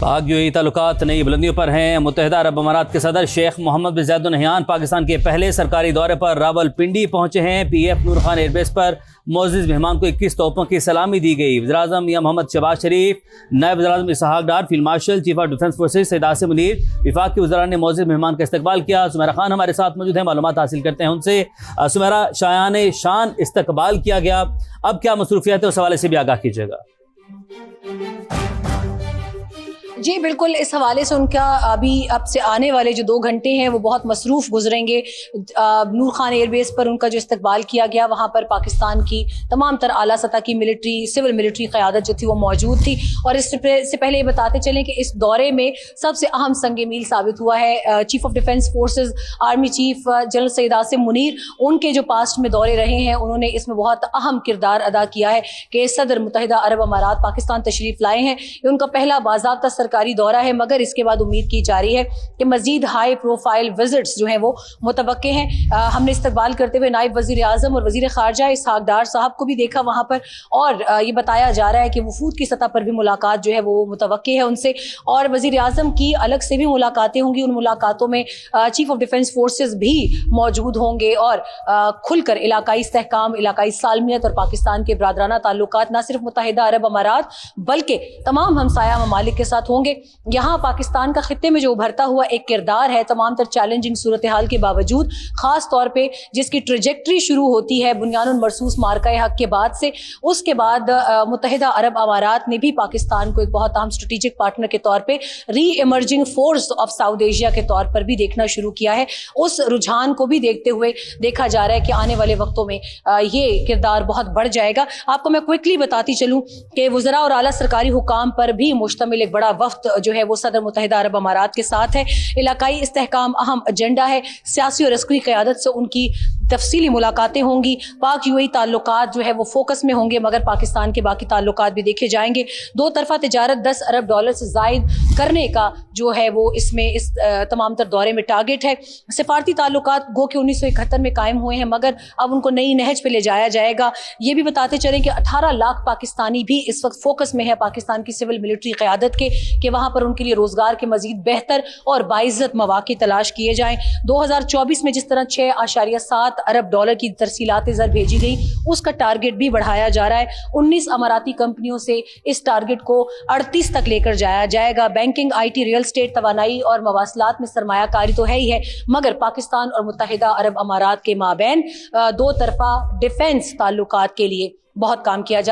پاک UAE تعلقات نئی بلندیوں پر ہیں۔ متحدہ عرب امارات کے صدر شیخ محمد بن زاید ال نہیان پاکستان کے پہلے سرکاری دورے پر راولپنڈی پہنچے ہیں۔ PF نور خان ایئر بیس پر معزز مہمان کو 21 توپوں کی سلامی دی گئی۔ وزیراعظم میاں محمد شہباز شریف، نائب وزیراعظم Ishaq Dar, field marshal chief of defence forces Syed Asim Munir, وفاق کے وزراء نے معزز مہمان کا استقبال کیا۔ سمیرہ خان ہمارے ساتھ موجود ہیں، معلومات حاصل کرتے ہیں ان سے۔ سمیرہ، شایان شان استقبال کیا گیا، اب کیا مصروفیات ہے اس حوالے سے بھی آگاہ کیجیے گا۔ جی بالکل، اس حوالے سے ان کا اب سے آنے والے جو 2 گھنٹے ہیں وہ بہت مصروف گزریں گے۔ نور خان ایئر بیس پر ان کا جو استقبال کیا گیا، وہاں پر پاکستان کی تمام تر اعلیٰ سطح کی ملٹری، سول ملٹری قیادت جو تھی وہ موجود تھی۔ اور اس سے پہلے یہ بتاتے چلیں کہ اس دورے میں سب سے اہم سنگ میل ثابت ہوا ہے chief of defence forces army chief general Syed Asim Munir. ان کے جو پاسٹ میں دورے رہے ہیں، انہوں نے اس میں بہت اہم کردار ادا کیا ہے کہ صدر متحدہ عرب امارات پاکستان تشریف لائے ہیں۔ یہ ان کا پہلا باضابطہ سرکاری دورہ ہے، مگر اس کے بعد امید کی جا رہی ہے کہ مزید ہائی پروفائل وزٹس جو ہیں وہ متوقع ہیں۔ ہم نے استقبال کرتے ہوئے نائب وزیر اعظم اور وزیر خارجہ اسحاق ڈار صاحب کو بھی دیکھا وہاں پر، اور یہ بتایا جا رہا ہے کہ وفود کی سطح پر بھی ملاقات جو ہے وہ متوقع ہے ان سے، اور وزیر اعظم کی الگ سے بھی ملاقاتیں ہوں گی۔ ان ملاقاتوں میں چیف آف ڈیفنس فورسز بھی موجود ہوں گے اور کھل کر علاقائی استحکام، علاقائی سالمیت اور پاکستان کے برادرانہ تعلقات نہ صرف متحدہ عرب امارات بلکہ تمام ہمسایہ ممالک کے ساتھ ہوں گے۔ یہاں پاکستان کا خطے میں جو ابھرتا ہوا ایک کردار ہے، تمام تر چیلنجنگ صورتحال کے باوجود، خاص طور پہ جس کی ٹریجیکٹری شروع ہوتی ہے بنیان مرصوص مارکہ حق کے بعد سے، اس کے بعد متحدہ عرب امارات نے بھی پاکستان کو ایک بہت اہم اسٹریٹجک پارٹنر کے طور پہ، re emerging force of South Asia کے طور پر بھی دیکھنا شروع کیا ہے۔ اس رجحان کو بھی دیکھتے ہوئے دیکھا جا رہا ہے کہ آنے والے وقتوں میں یہ کردار بہت بڑھ جائے گا۔ آپ کو میں کوئکلی بتاتی چلوں کہ وزراء اور اعلیٰ سرکاری حکام پر بھی مشتمل ایک بڑا وفد جو ہے وہ صدر متحدہ عرب امارات کے ساتھ ہے۔ علاقائی استحکام اہم ایجنڈا ہے، سیاسی اور عسکری قیادت سے ان کی تفصیلی ملاقاتیں ہوں گی۔ پاک UAE تعلقات جو ہے وہ فوکس میں ہوں گے، مگر پاکستان کے باقی تعلقات بھی دیکھے جائیں گے۔ 2 طرفہ تجارت $10 ارب سے زائد کرنے کا جو ہے وہ اس میں اس تمام تر دورے میں ٹارگٹ ہے۔ سفارتی تعلقات گو کہ 1971 میں قائم ہوئے ہیں، مگر اب ان کو نئی نہج پہ لے جایا جائے گا۔ یہ بھی بتاتے چلیں کہ 18 لاکھ پاکستانی بھی اس وقت فوکس میں ہے پاکستان کی سول ملٹری قیادت کے، کہ وہاں پر ان کے لیے روزگار کے مزید بہتر اور باعزت مواقع تلاش کیے جائیں۔ 2024 میں جس طرح $6.7 ارب کی ترسیلات زر بھیجی گئی، اس کا ٹارگٹ بھی بڑھایا جا رہا ہے۔ 19 اماراتی کمپنیوں سے اس ٹارگٹ کو 38 تک لے کر جایا جائے گا۔ بینکنگ، IT، ریل اسٹیٹ، توانائی اور مواصلات میں سرمایہ کاری تو ہے ہی ہے، مگر پاکستان اور متحدہ عرب امارات کے مابین 2 طرفہ ڈیفنس تعلقات کے لیے بہت کام کیا جا رہا ہے۔